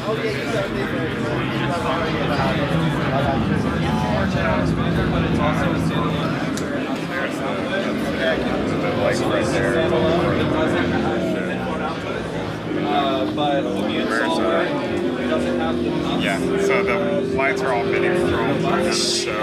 Yeah, so the lights are all emitting from the show.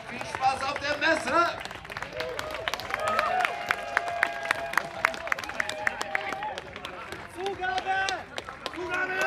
Viel Spaß auf der Messe! Zugabe! Zugabe!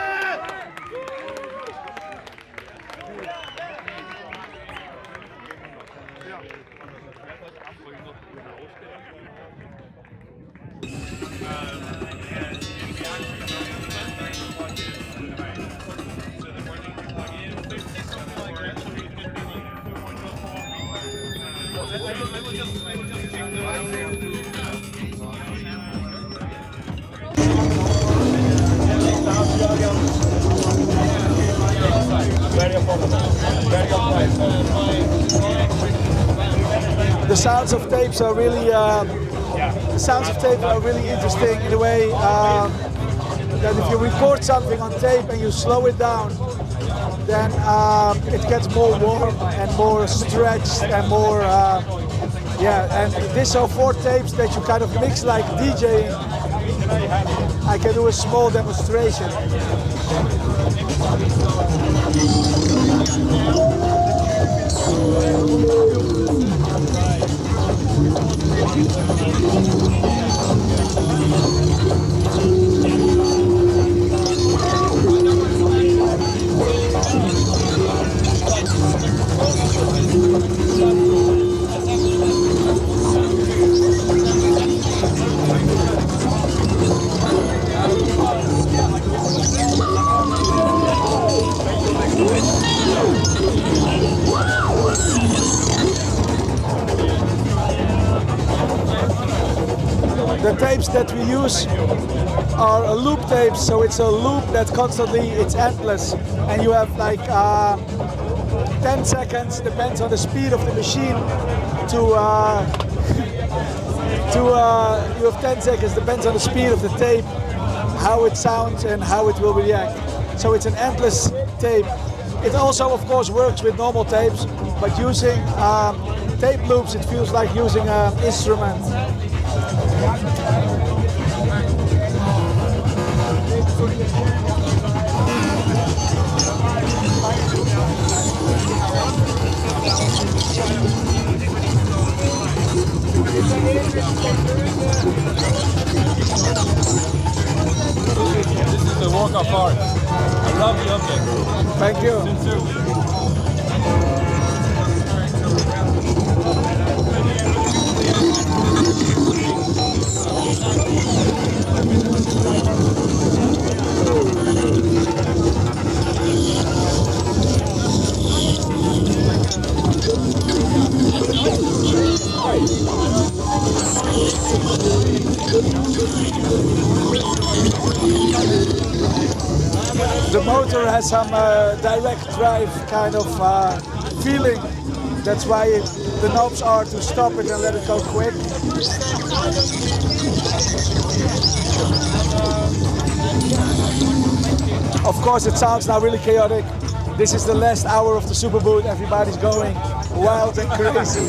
The sounds of tapes are really interesting in a way that if you record something on tape and you slow it down, then it gets more warm and more stretched and more and these are 4 tapes that you kind of mix like DJing. I can do a small demonstration. The tapes that we use are a loop tapes, so it's a loop that constantly, it's endless, and you have like 10 seconds, depends on the speed of the machine, you have 10 seconds, depends on the speed of the tape, how it sounds and how it will react. So it's an endless tape. It also, of course, works with normal tapes, but using tape loops, it feels like using an instrument. This is a work of art. I love the object. Thank you. Since has some direct drive kind of feeling. That's why the knobs are to stop it and let it go quick. Of course, it sounds now really chaotic. This is the last hour of the Superbooth. Everybody's going wild and crazy.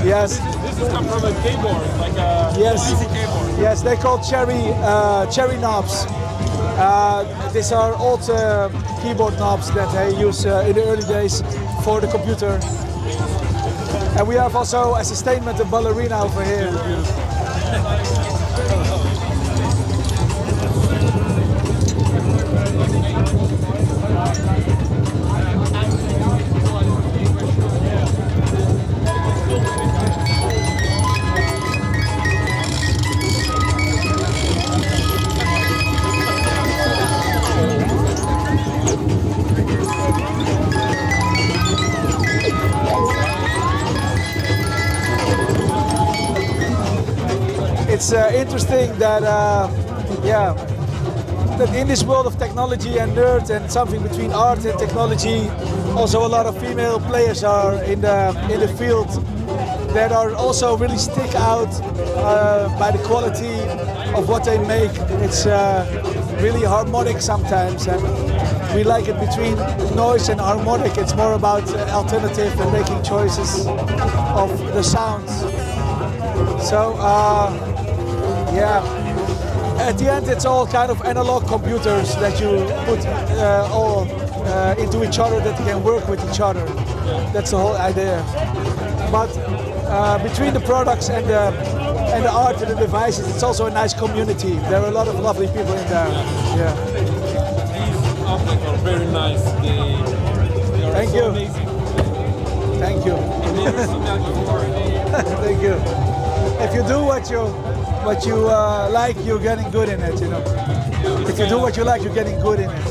Yes. This is come from a keyboard, like a easy keyboard. Yes, they're called cherry knobs. These are old keyboard knobs that they use in the early days for the computer. And we have also, as a statement, a ballerina over here. It's interesting that, that in this world of technology and nerd and something between art and technology, also a lot of female players are in the field that are also really stick out by the quality of what they make. It's really harmonic sometimes, and we like it between noise and harmonic. It's more about alternative and making choices of the sounds. So. Yeah, at the end it's all kind of analog computers that you put all into each other that can work with each other. That's the whole idea. But between the products and the art and the devices, it's also a nice community. There are a lot of lovely people in there. Yeah. These objects are very nice. They are Thank so you. amazing. Thank you. I've never seen that before. Thank you. If you do what you like, you're getting good in it, you know. If you do what you like, you're getting good in it.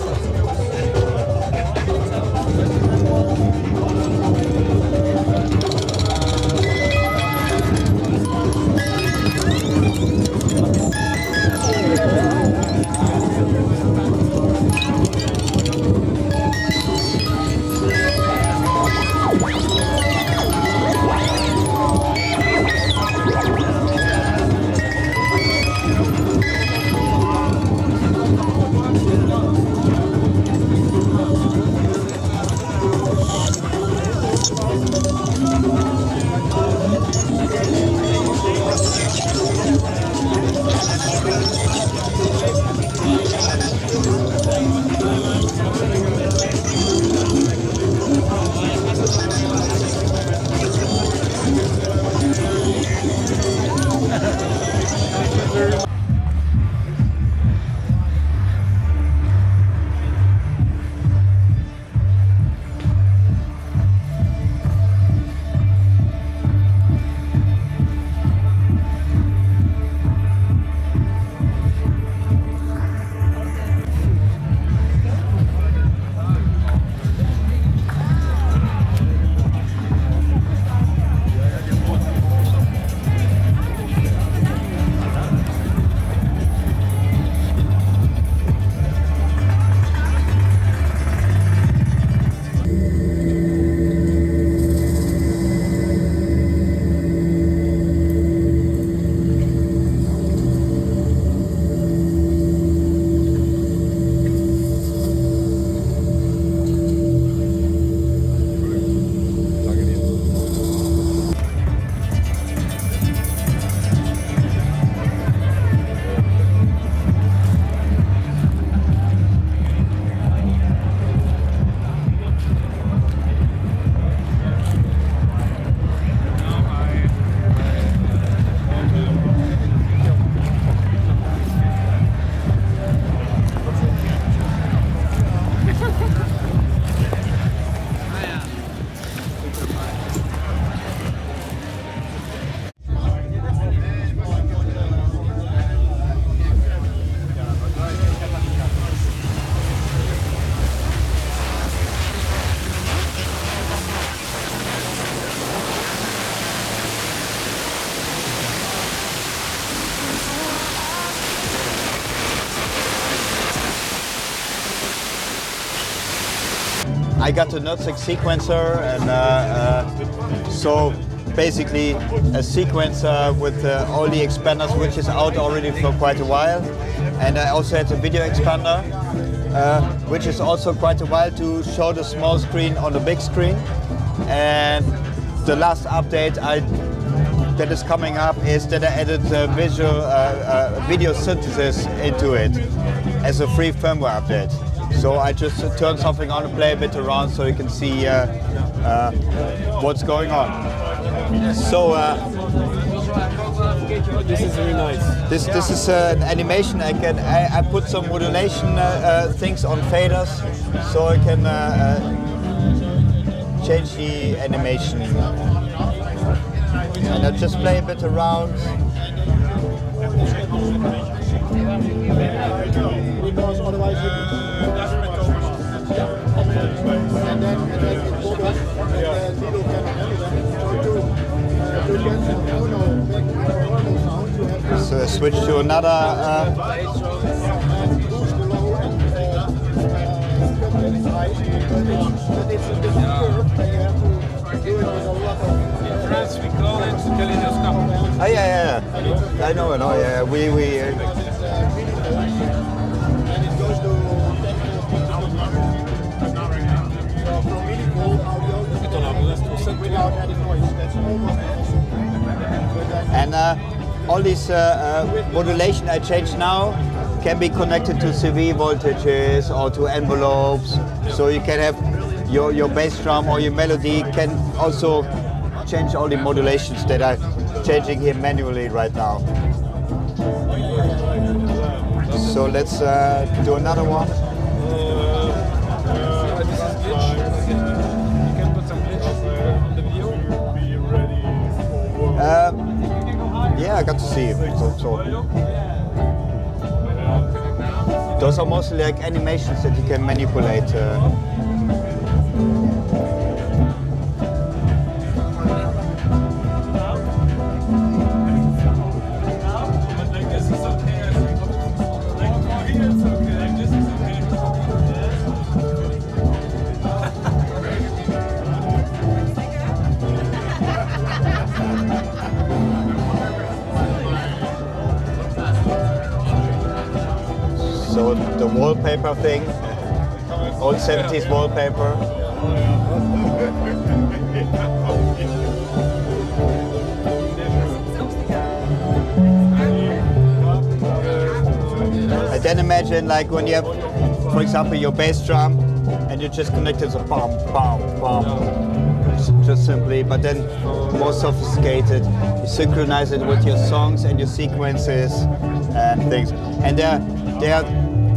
I got a Notesic sequencer, and so basically a sequencer with all the expanders, which is out already for quite a while. And I also had a video expander, which is also quite a while to show the small screen on the big screen. And the last update that is coming up is that I added video synthesis into it as a free firmware update. So I just turn something on and play a bit around so you can see what's going on. So This is really nice. this is an animation. I put some modulation things on faders so I can change the animation. And I just play a bit around. Because otherwise So switch to another. France, we call it kaleidoscope. Oh yeah. I know. Yeah, we. And all these modulation I change now can be connected to CV voltages or to envelopes. So you can have your bass drum or your melody can also change all the modulations that I'm changing here manually right now. So let's do another one. This is glitch. You can put some glitch on the video. Yeah, I got to see it. So those are mostly like animations that you can manipulate. So the wallpaper thing, old 70s wallpaper. And then imagine like when you have, for example, your bass drum and you just connect it to bum, bum, bum, just simply, but then more sophisticated. You synchronize it with your songs and your sequences and things. And there are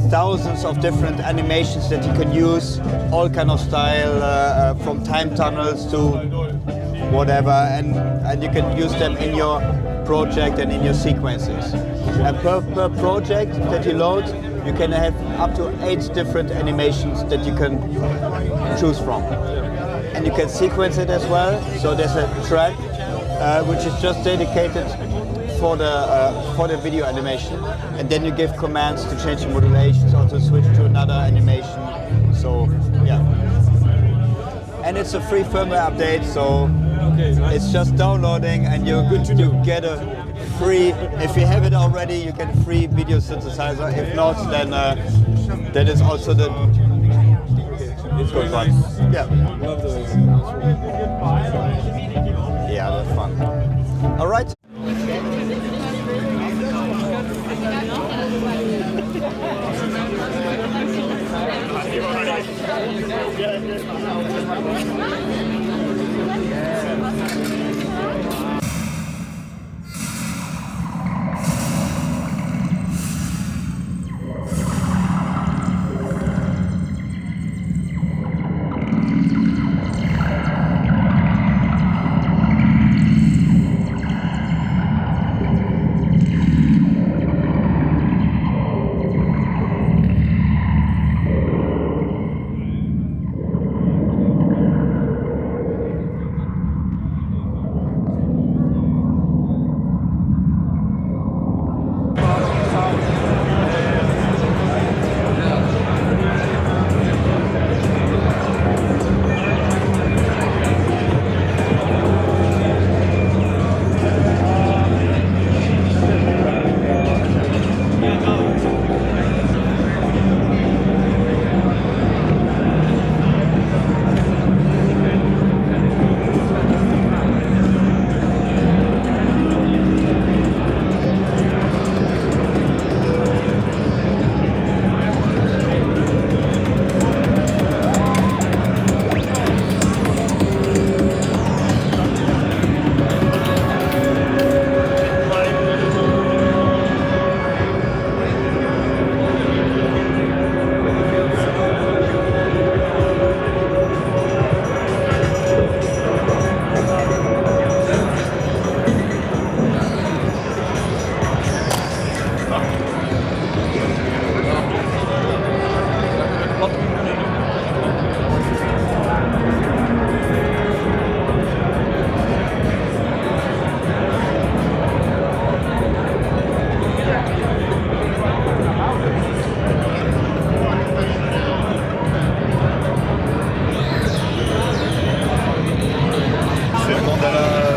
thousands of different animations that you can use, all kind of style, from time tunnels to whatever, and you can use them in your project and in your sequences. And per project that you load, you can have up to 8 different animations that you can choose from. And you can sequence it as well, so there's a track which is just dedicated for the video animation, and then you give commands to change the modulations or to switch to another animation. So yeah, and it's a free firmware update, so it's just downloading, and you're good to get a free. If you have it already, you get a free video synthesizer. If not, then that is also the good one. Yeah. Love those. Yeah, that's fun. All right.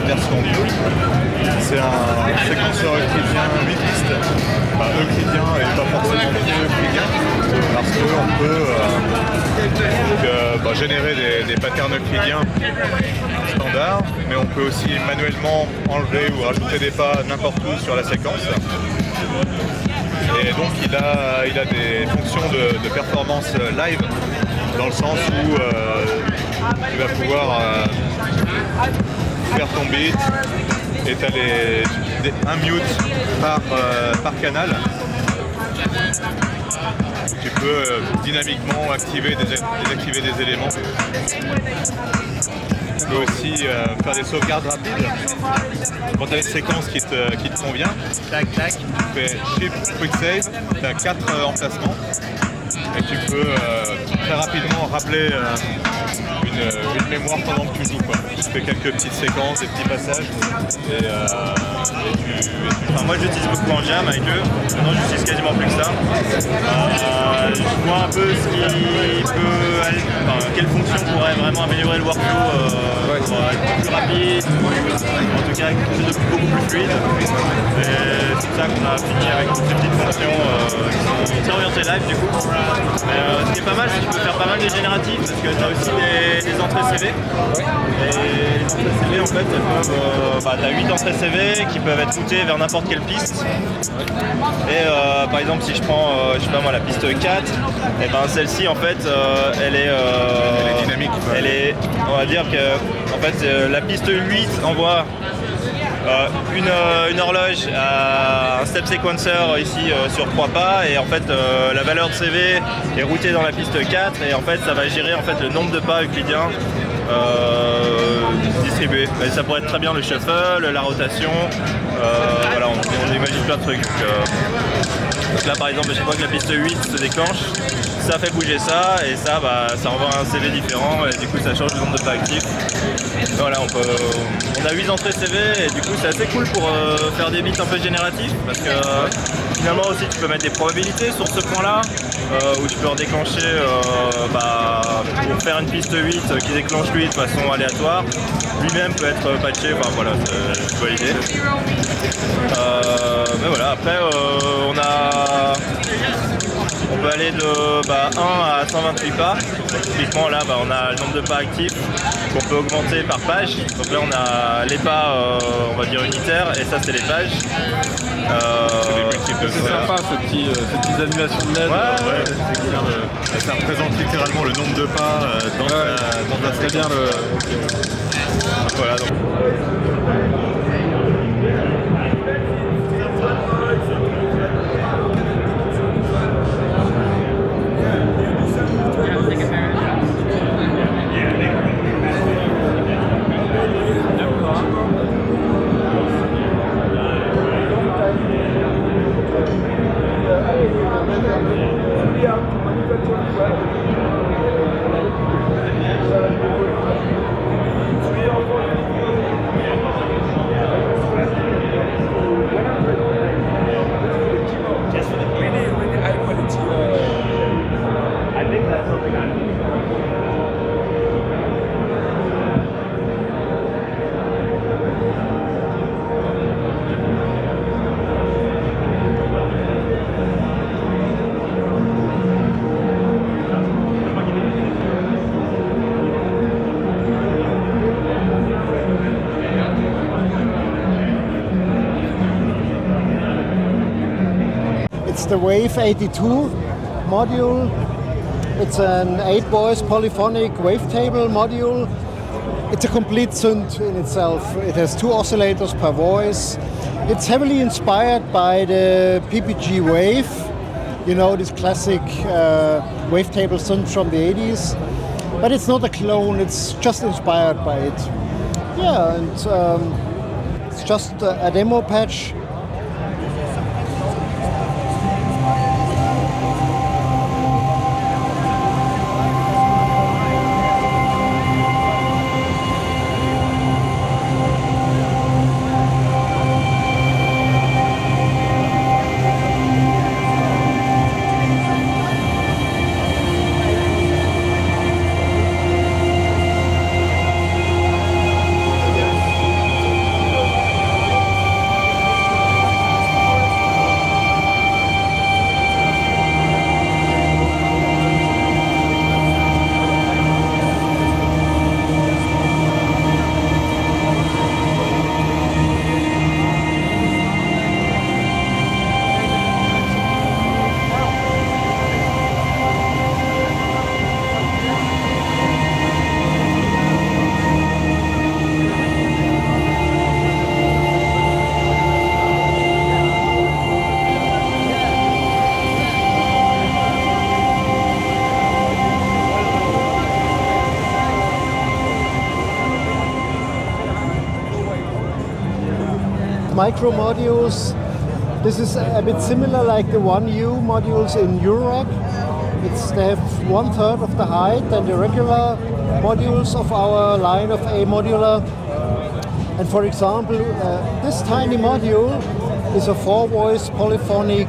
version 2. C'est un séquenceur euclidien 8 pistes. Enfin, euclidien et pas forcément euclidien, parce qu'on peut générer des patterns euclidiens standards, mais on peut aussi manuellement enlever ou rajouter des pas n'importe où sur la séquence. Et donc il a des fonctions de performance live, dans le sens où tu vas pouvoir faire ton beat et tu as un mute par canal. Tu peux dynamiquement activer, désactiver des éléments. Tu peux aussi faire des sauvegardes rapides. Quand tu as une séquence qui te convient, tac tac, tu fais shift quick save, tu as 4 emplacements et tu peux très rapidement rappeler une mémoire pendant que tu joues, quoi. Tu fais quelques petites séquences, des petits passages Enfin, moi j'utilise beaucoup en jam avec eux, maintenant j'utilise quasiment plus que ça. Je vois un peu ce qui peut aller, quelle fonction pourrait vraiment améliorer le workflow pour être plus rapide, en tout cas quelque chose de beaucoup plus fluide. Et c'est pour ça qu'on a fini avec toutes ces petites fonctions qui sont très orientées live du coup. Mais ce qui est pas mal, c'est que tu peux faire pas mal de génératifs parce que tu as aussi des entrées CV. Et les entrées CV en fait, elles peuvent, tu as 8 entrées CV qui peuvent être routées vers n'importe quelle piste. Et par exemple si je prends je sais pas moi la piste 4, et ben celle-ci en fait elle est dynamique. Elle est, on va dire que en fait la piste 8 envoie une horloge à un step sequencer ici sur 3 pas, et en fait la valeur de CV est routée dans la piste 4 et en fait ça va gérer en fait le nombre de pas euclidiens distribués. Et ça pourrait être très bien le shuffle, la rotation, voilà, on imagine plein de trucs. Donc là par exemple, à chaque fois que la piste 8 se déclenche, ça fait bouger ça et ça, ça envoie un CV différent et du coup ça change le nombre de pas actifs. Voilà, on a 8 entrées CV et du coup c'est assez cool pour faire des beats un peu génératifs parce que finalement aussi tu peux mettre des probabilités sur ce point là où tu peux redéclencher pour faire une piste 8 qui déclenche lui de façon aléatoire. Lui-même peut être patché, enfin voilà, c'est pas l'idée. Mais voilà, après on peut aller de 1 à 128 pas. Typiquement là on a le nombre de pas actifs qu'on peut augmenter par page. Donc là on a les pas on va dire unitaires et ça c'est les pages. C'est sympa ces petites animations de LED. Ouais. Ça représente littéralement le nombre de pas dans ta très bien le. Voilà, donc. It's the Wave 82 module. It's an 8-voice polyphonic wavetable module. It's a complete synth in itself. It has 2 oscillators per voice. It's heavily inspired by the PPG Wave, you know, this classic wavetable synth from the 80s. But it's not a clone, it's just inspired by it. Yeah, and it's just a demo patch. micro modules. This is a bit similar like the 1U modules in Eurorack. They have 1/3 of the height than the regular modules of our line of A modular. And for example, this tiny module is a 4-voice polyphonic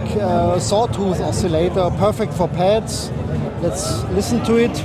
sawtooth oscillator, perfect for pads. Let's listen to it.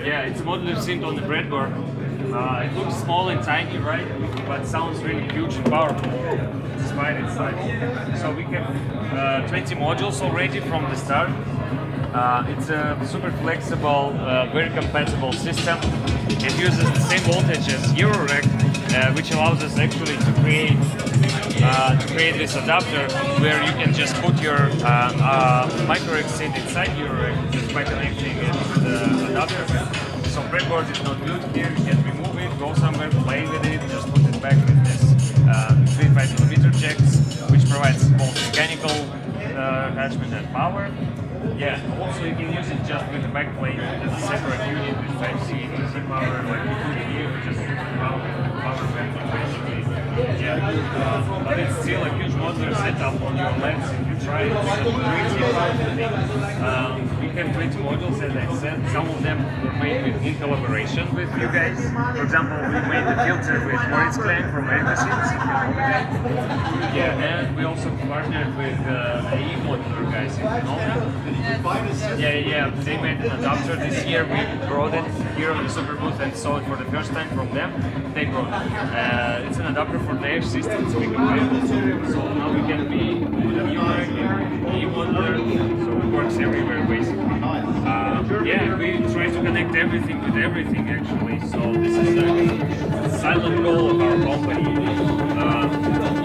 Yeah, it's a modular synth on the breadboard. It looks small and tiny, right? But sounds really huge and powerful, despite its size. So we have 20 modules already from the start. It's a super flexible, very compatible system. It uses the same voltage as Eurorack, which allows us actually to create this adapter where you can just put your Microrack synth inside Eurorack just by connecting it to the adapter. So breadboard is not good here. You can remove it, go somewhere, play with it, just put it back with this 3.5mm jacks, which provides both mechanical attachment and power. Yeah, also you can use it just with the backplate as a separate unit with Type-C, DC power, like you put here, just power bank basically. Yeah, but it's still a huge modular setup on your lens. If you try it, it's pretty powerful. We have 20 modules, as I said. Some of them were made in collaboration with you guys. For example, we made the filter with Moritz Klein from Reveries. Yeah, and we also partnered with AE Modular guys, you know them? Yeah, they made an adapter this year. We brought it here on the Superbooth and saw it for the first time from them. They brought it. It's an adapter for their systems we compatible to. So now we can be Eurorack and AE Modular, so it works everywhere basically. Yeah, we try to connect everything with everything actually. So this is a silent goal of our company.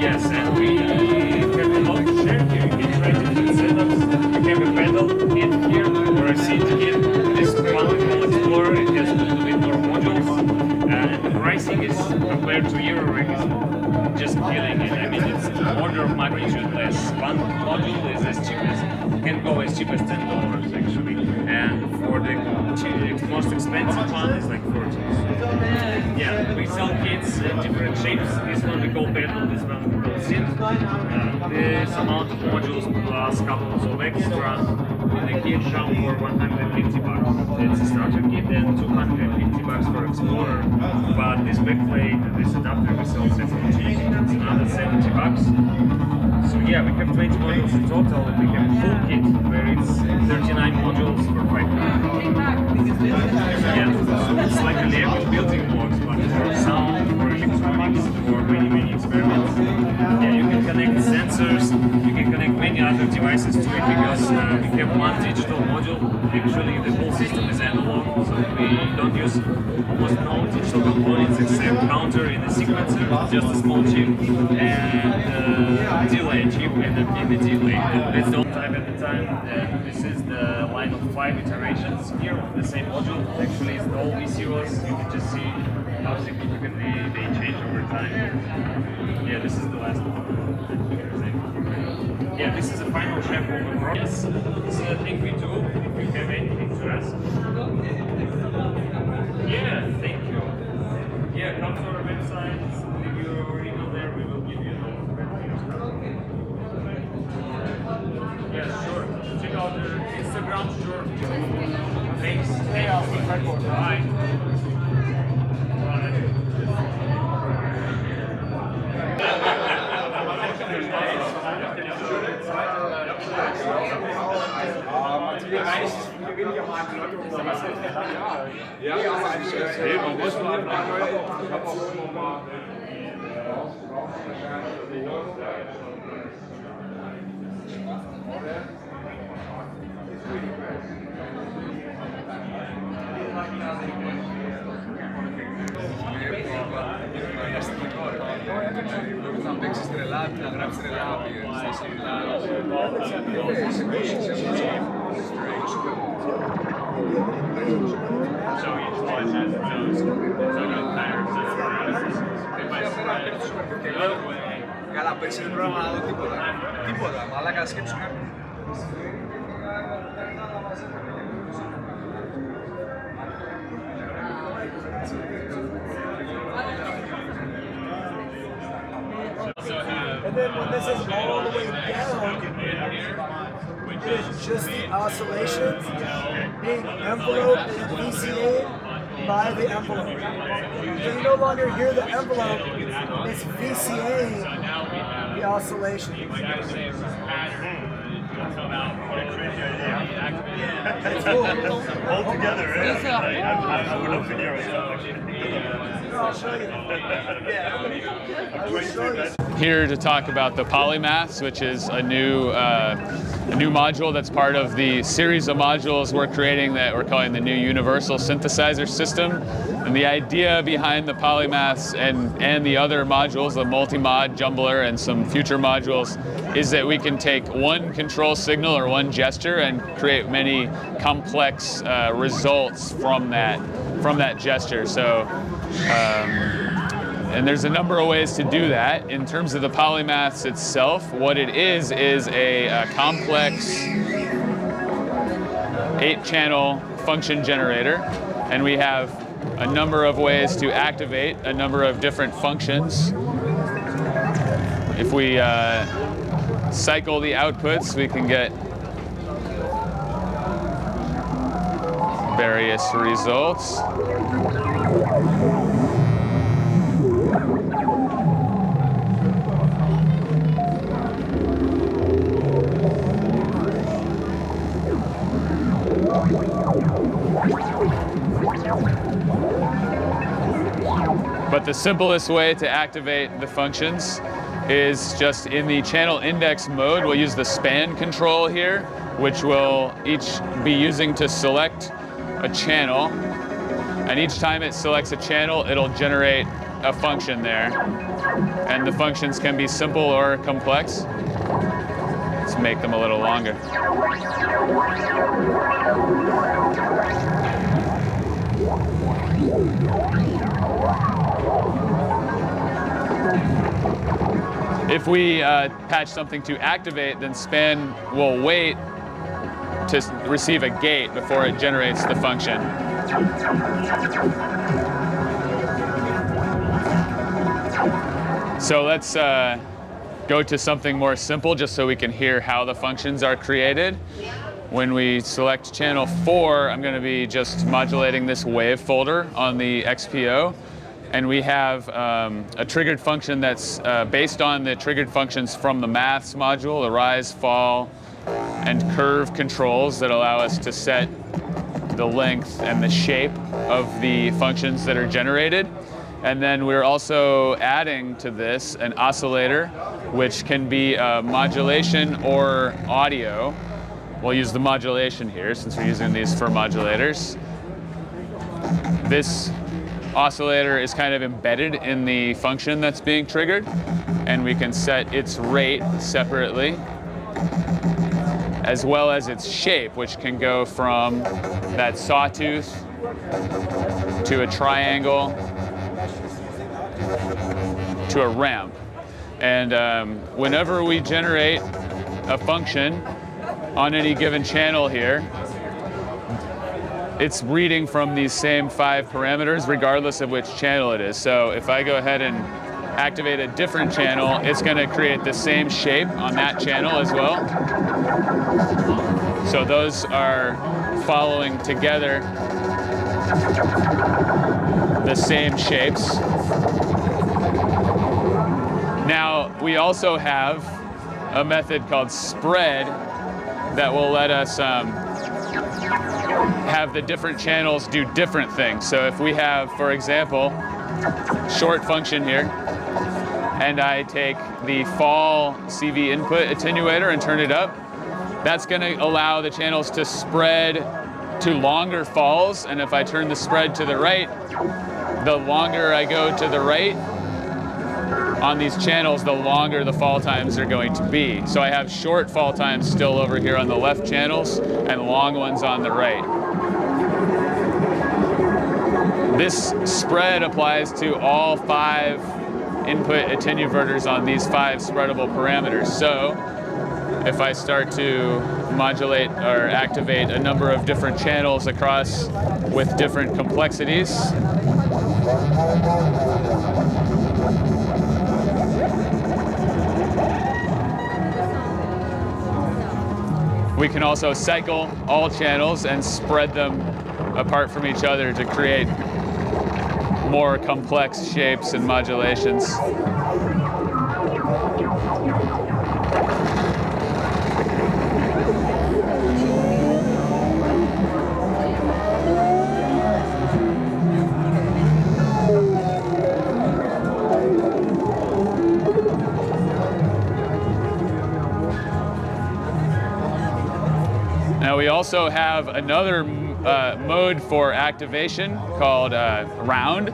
Yes, and we have a lot to share here. We try different setups. We have a pedal kit here or a seat kit. This one Explorer, it has a little bit more modules. And right pricing is compared to Eurorack is just killing it. I mean, it's an order of magnitude less. One module is as cheap as, can go as cheap as $10 actually, and for the most expensive one is like 40. Yeah, we sell kits in different shapes. This one we call pedal, this one we call synth. This amount of modules plus couples of extra in the kit come for $150. It's a starter kit and $250 for Explorer. But this backplate, this adapter we sell separately. It's another $70. So yeah, we have 20 modules in total, and we have a full kit where it's 39 modules for $5. Yeah, it's like a Lego building blocks, but for sound, for electronics, for many experiments. Yeah, you can connect sensors, you can connect many other devices to it because we have one digital module. Actually, the whole system is analog, so we don't use almost no digital components except counter in the sequencer, just a small chip, and delay chip in the delay. That's the time at the time. This is the line of 5 iterations here of the same module. Actually, it's all VCOs. You can just see how significantly they change over time. Yeah, this is the last one. Yeah, this is a final check of the process. This is a thing we do. If you have anything to ask. Yeah, thank you. Yeah, come to our website, leave your email there, we will give you a note. Yeah, sure. Check out the Instagram, sure. Thanks. Bye. Να παίξεις τρελά, να γράψεις τρελά στα σύνολα. Καλά, πέρσι δεν πρόγραμμα να δω τίποτα. Τίποτα, μαλάκα σκέψου κάτι. And then when this is all the way down, it is just the oscillations being enveloped and VCA'd by the envelope. So you no longer hear the envelope, it's VCA'ing the oscillation. That's cool. All together, I would love to hear it. I'll show you. I'll show you. Here to talk about the Polymaths, which is a new module that's part of the series of modules we're creating that we're calling the new Universal Synthesizer System. And the idea behind the Polymaths and the other modules, the multi-mod, Jumbler, and some future modules, is that we can take one control signal or one gesture and create many complex results from that gesture. So. And there's a number of ways to do that. In terms of the Polymaths itself, what it is a complex 8-channel function generator. And we have a number of ways to activate a number of different functions. If we cycle the outputs, we can get various results. But the simplest way to activate the functions is just in the channel index mode. We'll use the span control here, which we'll each be using to select a channel. And each time it selects a channel, it'll generate a function there. And the functions can be simple or complex. Let's make them a little longer. If we patch something to activate, then span will wait to receive a gate before it generates the function. So let's go to something more simple just so we can hear how the functions are created. When we select channel 4, I'm going to be just modulating this wave folder on the XPO. And we have a triggered function that's based on the triggered functions from the maths module, the rise, fall, and curve controls that allow us to set the length and the shape of the functions that are generated. And then we're also adding to this an oscillator, which can be modulation or audio. We'll use the modulation here since we're using these for modulators. This oscillator is kind of embedded in the function that's being triggered, and we can set its rate separately, as well as its shape, which can go from that sawtooth to a triangle to a ramp. And whenever we generate a function on any given channel here, it's reading from these same 5 parameters regardless of which channel it is. So if I go ahead and activate a different channel, it's going to create the same shape on that channel as well. So those are following together the same shapes. Now we also have a method called spread that will let us have the different channels do different things. So if we have, for example, short function here, and I take the fall CV input attenuator and turn it up, that's going to allow the channels to spread to longer falls. And if I turn the spread to the right, the longer I go to the right on these channels, the longer the fall times are going to be. So I have short fall times still over here on the left channels and long ones on the right. This spread applies to all 5 input attenuverters on these 5 spreadable parameters. So if I start to modulate or activate a number of different channels across with different complexities, we can also cycle all channels and spread them apart from each other to create more complex shapes and modulations. Now we also have another mode for activation called round.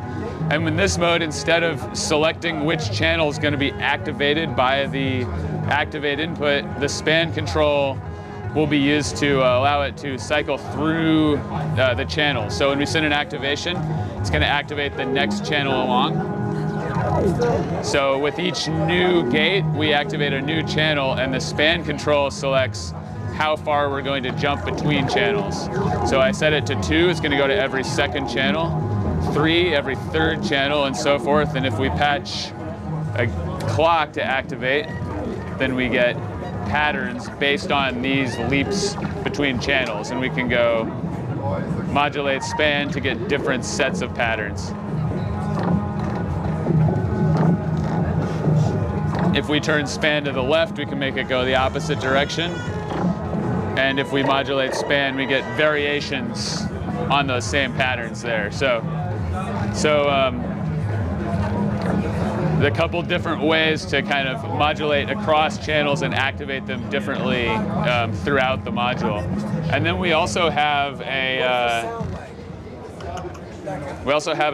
And in this mode, instead of selecting which channel is going to be activated by the activate input, the span control will be used to allow it to cycle through the channel. So when we send an activation, it's going to activate the next channel along. So with each new gate, we activate a new channel, and the span control selects how far we're going to jump between channels. So I set it to 2, it's going to go to every second channel, 3, every third channel, and so forth. And if we patch a clock to activate, then we get patterns based on these leaps between channels, and we can go modulate span to get different sets of patterns. If we turn span to the left, we can make it go the opposite direction. And if we modulate span, we get variations on those same patterns there. So the couple different ways to kind of modulate across channels and activate them differently throughout the module. And then we also have a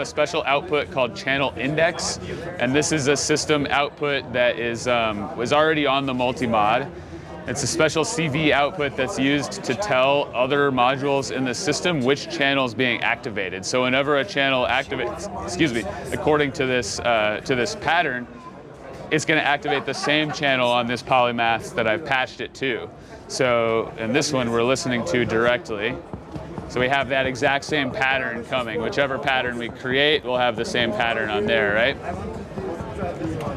special output called channel index, and this is a system output that was already on the multi-mod. It's a special CV output that's used to tell other modules in the system which channel is being activated. So whenever a channel activates, according to this pattern, it's going to activate the same channel on this polymath that I've patched it to. So in this one, we're listening to directly. So we have that exact same pattern coming. Whichever pattern we create, we'll have the same pattern on there, right?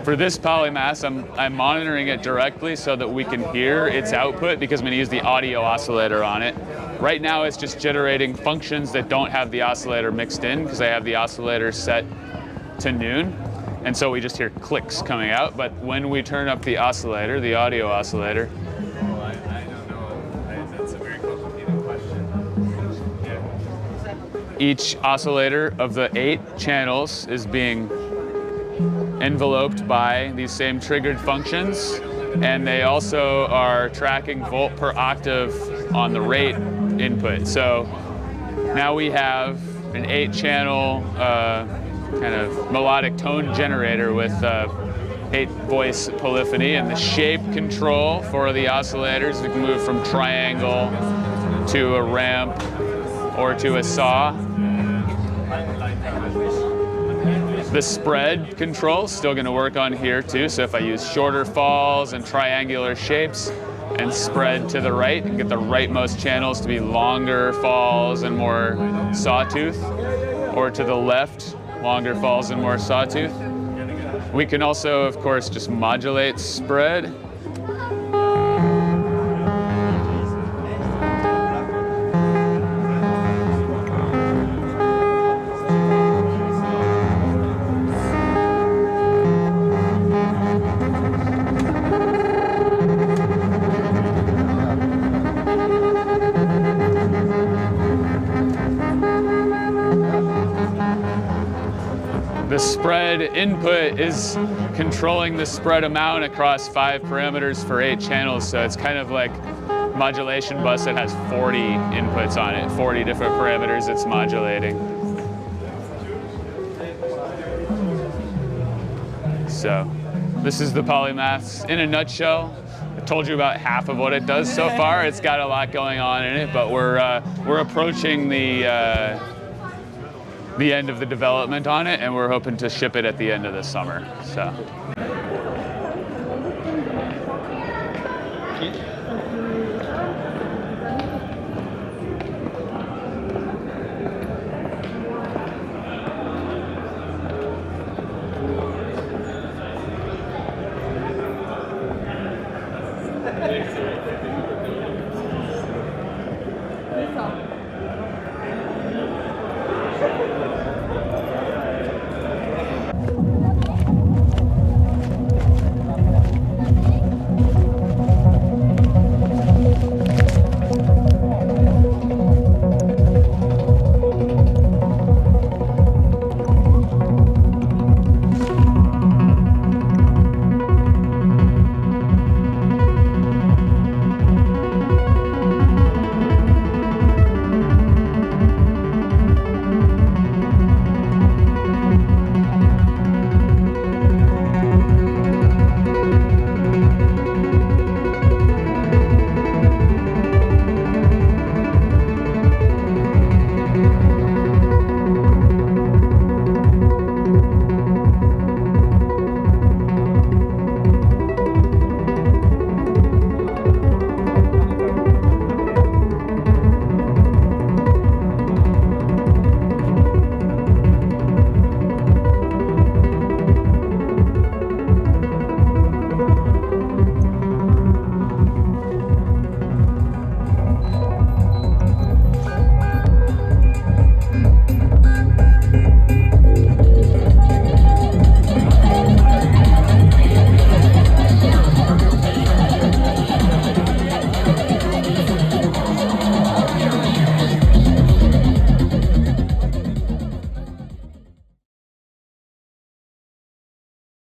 For this polymath, I'm monitoring it directly so that we can hear its output because I'm going to use the audio oscillator on it. Right now, it's just generating functions that don't have the oscillator mixed in because I have the oscillator set to noon. And so we just hear clicks coming out. But when we turn up the oscillator, the audio oscillator, each oscillator of the 8 channels is being enveloped by these same triggered functions, and they also are tracking volt per octave on the rate input. So now we have an 8-channel kind of melodic tone generator with 8 voice polyphony, and the shape control for the oscillators, we can move from triangle to a ramp or to a saw. The spread control is still going to work on here too, so if I use shorter falls and triangular shapes and spread to the right and get the rightmost channels to be longer falls and more sawtooth, or to the left, longer falls and more sawtooth. We can also, of course, just modulate spread. The spread input is controlling the spread amount across 5 parameters for 8 channels, so it's kind of like modulation bus that has 40 inputs on it, 40 different parameters it's modulating. So this is the polymaths in a nutshell. I told you about half of what it does so far. It's got a lot going on in it, but we're approaching the end of the development on it, and we're hoping to ship it at the end of the summer. So.